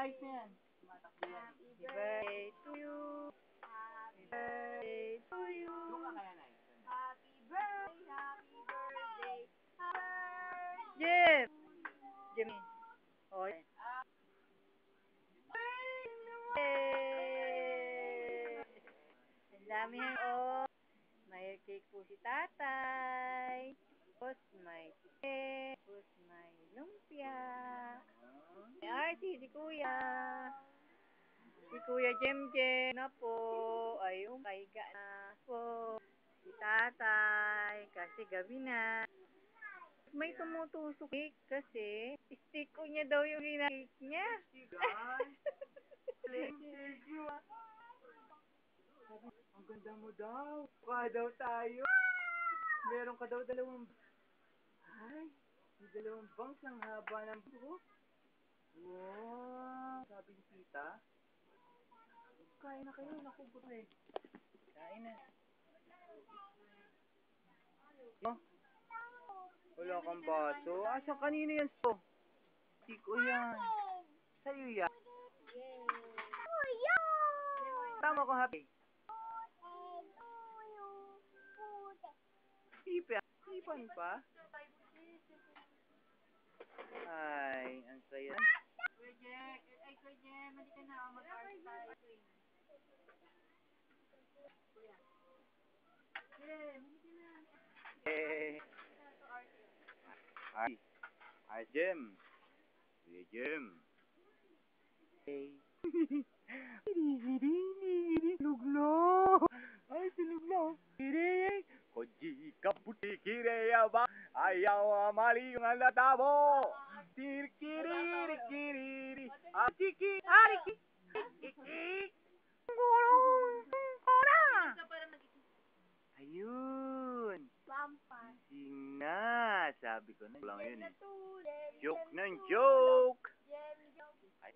ayos na yan. Tumatakbo yan. Happy birthday to you. Happy birthday to you. Doon ka kaya, Nay? Happy birthday, happy birthday, happy Jim! Jimmy. Oh, Yay! Ang dami oh. May cake po si tatay. Tapos may cake. Tapos may lumpia. May Archie, si kuya. Si kuya Jem na po. Ayun, pahiga na po. Si tatay. Kasi gabi na. May tumutusok cake kasi stick ko niya daw yung ginagik niya. Thank you. Ang ganda mo daw. Mukha daw tayo. Meron ka daw dalawang... Ay, may dalawang bangs ang haba ng buhok. Wow. Sabi ni tita. Kain na kayo. Naku, gusto eh. Kain na. Oh, wala kang baso. Asa kanino yan, Sto? Hindi ko yan. Sa'yo yan. Tama ko, Happy. Ipan pa? Ay, ang saya. Kuya Jem, hindi ka na mag-art tayo. Eh. Ay, Jem. Kuya Jem. Hey. Siluglo. Ay, siluglo. Kiri. Koji kaputi kireya ba? Ayaw amali yung alatabo. Tirikiri, kiriri. Atiki, ariki. Ayun. Gising na. Sabi ko na lang yun eh. Joke ng joke. Ay.